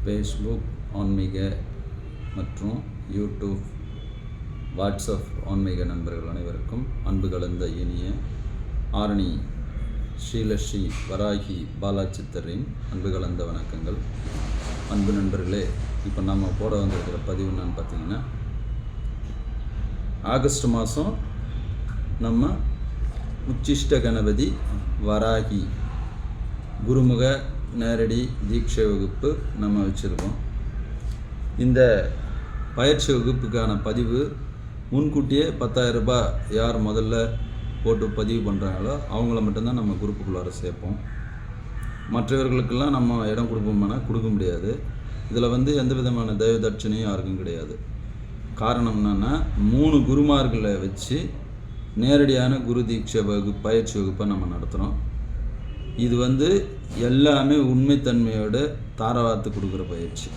Facebook ஆன்மீக மற்றும் YouTube, WhatsApp ஆன்மீக நண்பர்கள் அனைவருக்கும் அன்பு கலந்த இனிய ஆரணி ஸ்ரீலஸ்ரீ வராகி பாலாச்சித்தரின் அன்பு கலந்த வணக்கங்கள். அன்பு நண்பர்களே, இப்போ நம்ம போட வந்திருக்கிற பதிவு என்னன்னு பார்த்தீங்கன்னா, ஆகஸ்ட் மாதம் நம்ம உச்சிஷ்ட கணபதி வராகி குருமுக நேரடி தீட்சை வகுப்பு நம்ம வச்சுருக்கோம். இந்த பயிற்சி வகுப்புக்கான பதிவு முன்கூட்டியே 10,000 ரூபாய் யார் முதல்ல போட்டு பதிவு பண்ணுறாங்களோ அவங்கள மட்டும்தான் நம்ம குரூப்புக்குள்ளார சேர்ப்போம். மற்றவர்களுக்கெல்லாம் நம்ம இடம் கொடுப்போம்னா கொடுக்க முடியாது. இதில் எந்த விதமான தெய்வ தட்சணையும் யாருக்கும் கிடையாது. காரணம் என்னென்னா, 3 குருமார்களை வச்சு நேரடியான குரு தீட்சை வகுப்பு பயிற்சி வகுப்பை நம்ம நடத்துகிறோம். இது எல்லாமே உண்மைத்தன்மையோட தாரவாத்து கொடுக்குற பயிற்சி.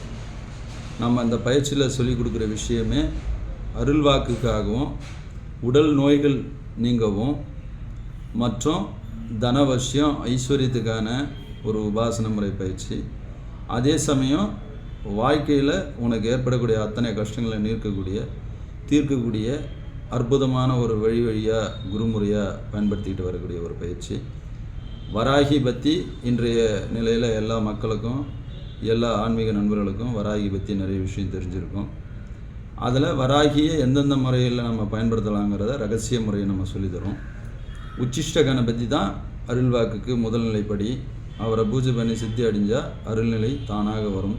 நம்ம அந்த பயிற்சியில் சொல்லிக் கொடுக்குற விஷயமே அருள் வாக்குக்காகவும், உடல் நோய்கள் நீங்கவும் மற்றும் தனவசியம் ஐஸ்வர்யத்துக்கான ஒரு உபாசன முறை பயிற்சி. அதே சமயம் வாழ்க்கையில் உனக்கு ஏற்படக்கூடிய அத்தனை கஷ்டங்களை தீர்க்கக்கூடிய அற்புதமான ஒரு வழியாக குருமுறையாக பயன்படுத்திக்கிட்டு வரக்கூடிய ஒரு பயிற்சி. வராகி பற்றி இன்றைய நிலையில் எல்லா மக்களுக்கும், எல்லா ஆன்மீக நண்பர்களுக்கும் வராகி பற்றி நிறைய விஷயம் தெரிஞ்சிருக்கும். அதில் வராகியை எந்தெந்த முறையில் நம்ம பயன்படுத்தலாங்கிறத ரகசிய முறையை நம்ம சொல்லித்தரோம். உச்சிஷ்ட கணபதி தான் அருள்வாக்குக்கு முதல்நிலைப்படி. அவரை பூஜை பண்ணி சித்தி அடைஞ்சால் அருள்நிலை தானாக வரும்.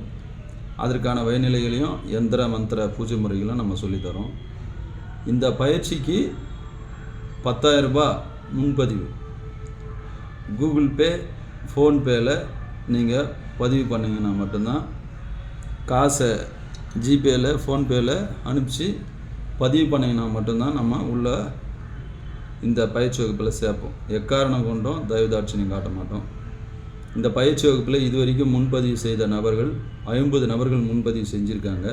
அதற்கான வயநிலைகளையும் யந்திர மந்திர பூஜை முறைகளும் நம்ம சொல்லித்தரோம். இந்த பயிற்சிக்கு 10,000 ரூபாய் முன்பதிவு கூகுள் பே, ஃபோன்பேயில் நீங்கள் பதிவு பண்ணிங்கன்னா மட்டும்தான், காசை ஜிபேயில் ஃபோன்பேயில் அனுப்பிச்சி பதிவு பண்ணிங்கன்னா மட்டும்தான் நம்ம உள்ள இந்த பயிற்சி வகுப்பில் சேர்ப்போம். எக்காரணம் கொண்டும் தயவுதாட்சியம் காட்ட மாட்டோம். இந்த பயிற்சி வகுப்பில் இதுவரைக்கும் முன்பதிவு செய்த நபர்கள் 50 நபர்கள் முன்பதிவு செஞ்சுருக்காங்க.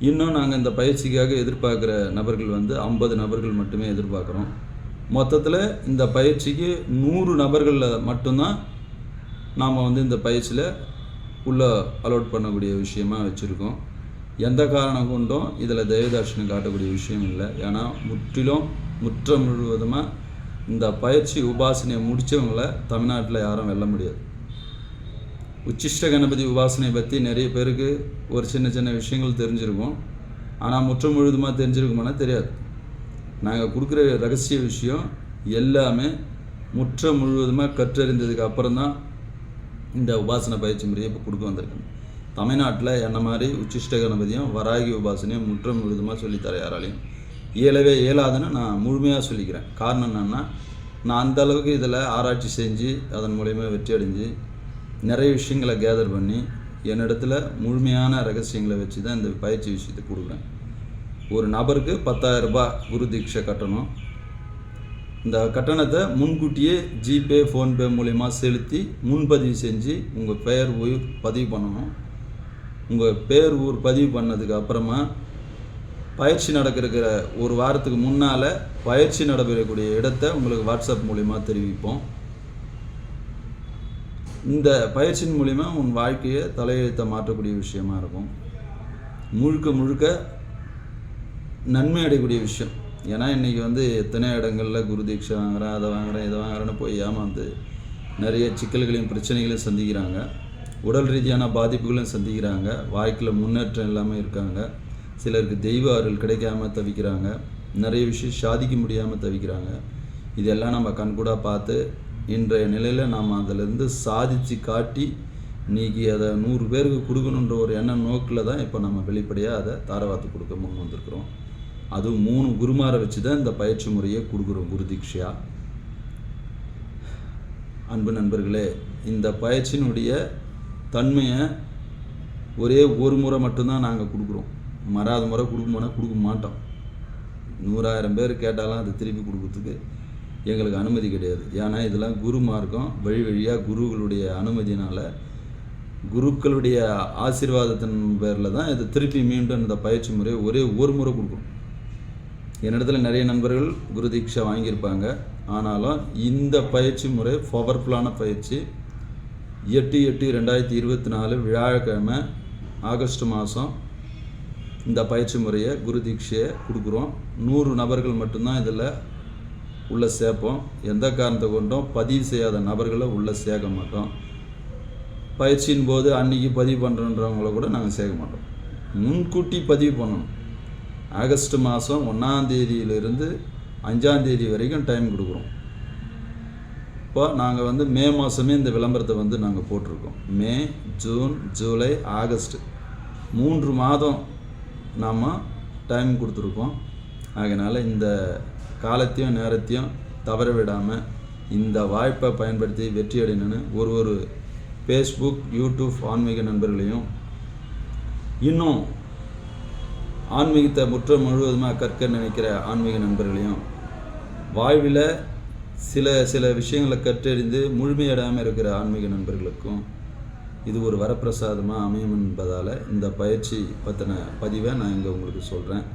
இன்னும் நாங்கள் இந்த பயிற்சிக்காக எதிர்பார்க்குற நபர்கள் 50 நபர்கள் மட்டுமே எதிர்பார்க்குறோம். மொத்தத்தில் இந்த பயிற்சிக்கு 100 நபர்களில் மட்டும்தான் நாம் இந்த பயிற்சியில் உள்ள அலோட் பண்ணக்கூடிய விஷயமாக வச்சுருக்கோம். எந்த காரணம் கொண்டும் இதில் தயவுதாட்சியம் காட்டக்கூடிய விஷயம் இல்லை. ஏன்னா முழுவதுமாக இந்த பயிற்சி உபாசனையை முடித்தவங்களை தமிழ்நாட்டில் யாரும் வெல்ல முடியாது. உச்சிஷ்ட கணபதி உபாசனை பற்றி நிறைய பேருக்கு ஒரு சின்ன விஷயங்கள் தெரிஞ்சிருக்கும். ஆனால் முழுவதுமாக தெரிஞ்சிருக்குமானா தெரியாது. நாங்கள் கொடுக்குற ரகசிய விஷயம் எல்லாமே முழுவதுமாக கற்றறிந்ததுக்கு அப்புறம் தான் இந்த உபாசனை பயிற்சி முறையை இப்போ கொடுக்க வந்திருக்கேன். தமிழ்நாட்டில் என்ன மாதிரி உச்சிஷ்ட கணபதியும் வராகி உபாசனையும் முழுவதுமாக சொல்லித்தர யாராலையும் இயலாதுன்னு நான் முழுமையாக சொல்லிக்கிறேன். காரணம் என்னென்னா, நான் அந்தளவுக்கு இதில் ஆராய்ச்சி செஞ்சு அதன் மூலயமா வெற்றி அடைஞ்சு நிறைய விஷயங்களை கேதர் பண்ணி என்னிடத்துல முழுமையான ரகசியங்களை வச்சு தான் இந்த பயிற்சி விஷயத்தை கொடுக்குறேன். ஒரு நபருக்கு 10,000 ரூபாய் குரு தீட்சை கட்டணும். இந்த கட்டணத்தை முன்கூட்டியே ஜிபே, ஃபோன்பே மூலயமா செலுத்தி முன்பதிவு செஞ்சு உங்கள் பெயர் ஊர் பதிவு பண்ணணும். உங்கள் பேர் ஊர் பதிவு பண்ணதுக்கு அப்புறமா பயிற்சி நடக்கிற ஒரு வாரத்துக்கு முன்னால் பயிற்சி நடைபெறக்கூடிய இடத்தை உங்களுக்கு வாட்ஸ்அப் மூலிமா தெரிவிப்போம். இந்த பயிற்சியின் மூலிமா உன் வாழ்க்கையை தலையெழுத்தை மாற்றக்கூடிய விஷயமா இருக்கும். முழுக்க நன்மை அடையக்கூடிய விஷயம். ஏன்னா இன்றைக்கி எத்தனை இடங்களில் குரு தீட்சை வாங்குகிறேன், அதை வாங்குகிறேன், இதை வாங்குறேன்னு போய் ஏமாந்து நிறைய சிக்கல்களையும் பிரச்சனைகளையும் சந்திக்கிறாங்க. உடல் ரீதியான பாதிப்புகளையும் சந்திக்கிறாங்க. வாழ்க்கையில் முன்னேற்றம் இல்லாமல் இருக்காங்க. சிலருக்கு தெய்வ அருள் கிடைக்காம தவிக்கிறாங்க. நிறைய விஷயம் சாதிக்க முடியாமல் தவிக்கிறாங்க. இதெல்லாம் நம்ம கண்கூடாக பார்த்து இன்றைய நிலையில் நாம் அதிலேருந்து சாதித்து காட்டி இன்றைக்கி அதை 100 பேருக்கு கொடுக்கணுன்ற ஒரு எண்ண நோக்கில் தான் இப்போ நம்ம வெளிப்படையாக அதை தாரவாத்து கொடுக்க முன் வந்திருக்கிறோம். அதுவும் 3 குருமாரை வச்சு தான் இந்த பயிற்சி முறையை கொடுக்குறோம் குரு தீட்சையா. அன்பு நண்பர்களே, இந்த பயிற்சியினுடைய தன்மையை ஒரே ஒரு முறை மட்டும்தான் நாங்கள் கொடுக்குறோம். மறாத முறை கொடுக்க மாட்டோம். 100,000 பேர் கேட்டாலும் அதை திருப்பி கொடுக்கறதுக்கு எங்களுக்கு அனுமதி கிடையாது. ஏன்னா இதெல்லாம் குரு மார்க்கம். வழியாக குருக்களுடைய அனுமதியினால், குருக்களுடைய ஆசீர்வாதத்தின் பேரில் தான் இதை திருப்பி மீண்டும் இந்த பயிற்சி முறையை ஒரே ஒரு முறை கொடுக்குறோம். என்னிடத்துல நிறைய நண்பர்கள் குரு தீட்சை வாங்கியிருப்பாங்க. ஆனாலும் இந்த பயிற்சி முறை பவர்ஃபுல்லான பயிற்சி. 8/8/2024 வியாழக்கிழமை ஆகஸ்ட் மாதம் இந்த பயிற்சி முறையை குரு தீட்சையை கொடுக்குறோம். 100 நபர்கள் மட்டும்தான் இதில் உள்ளே சேர்ப்போம். எந்த காரணத்தை கொண்டும் பதிவு செய்யாத நபர்களை உள்ளே சேர்க்க மாட்டோம். பயிற்சியின் போது அன்றைக்கி பதிவு பண்ணுறன்றவங்கள கூட நாங்கள் சேர்க்க மாட்டோம். முன்கூட்டி பதிவு பண்ணணும். ஆகஸ்ட் மாதம் 1ஆம் தேதியிலிருந்து 5ஆம் தேதி வரைக்கும் டைம் கொடுக்குறோம். இப்போ நாங்கள் மே மாதமே இந்த விளம்பரத்தை நாங்கள் போட்டிருக்கோம். மே, ஜூன், ஜூலை, ஆகஸ்ட் 3 மாதம் நாம் டைம் கொடுத்துருக்கோம். அதனால் இந்த காலத்தையும் நேரத்தையும் தவற விடாமல் இந்த வாய்ப்பை பயன்படுத்தி வெற்றி அடையணுன்னு ஒரு ஃபேஸ்புக், யூடியூப் ஆன்மீக நண்பர்களையும் இன்னும் ஆன்மீகத்தை முழுவதுமாக கற்க நினைக்கிற ஆன்மீக நண்பர்களையும் வாழ்வில் சில விஷயங்களை கற்றறிந்து முழுமையடையாமல் இருக்கிற ஆன்மீக நண்பர்களுக்கும் இது ஒரு வரப்பிரசாதமாக அமையும் என்பதால் இந்த பயிற்சி பற்றின பதிவை நான் இங்கே உங்களுக்கு சொல்கிறேன்.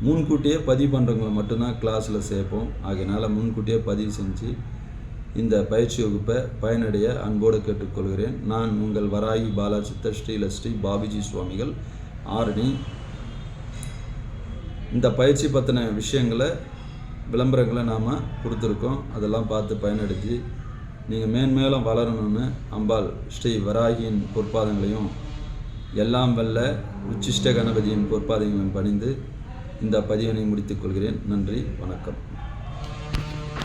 முன்கூட்டியே பதிவு பண்ணுறவங்களை மட்டும்தான் கிளாஸில் சேர்ப்போம். ஆகையினால் முன்கூட்டியே பதிவு செஞ்சு இந்த பயிற்சி வகுப்பை பயனடைய அன்போடு கேட்டுக்கொள்கிறேன். நான் உங்கள் வராகி பாலா சித்தர் ஸ்ரீ பாபிஜி சுவாமிகள், ஆரணி. இந்த பயிற்சி பற்றின விஷயங்களை விளம்பரங்களை நாம் கொடுத்துருக்கோம். அதெல்லாம் பார்த்து பயனடைஞ்சு நீங்கள் மேன்மேலும் வளரணும்னு அம்பாள் ஸ்ரீ வராகியின் பொற்பாதங்களையும் எல்லாம் வல்ல உச்சிஷ்ட கணபதியின் பொற்பாதங்களையும் பணிந்து இந்த பதிவினை முடித்துக்கொள்கிறேன். நன்றி, வணக்கம்.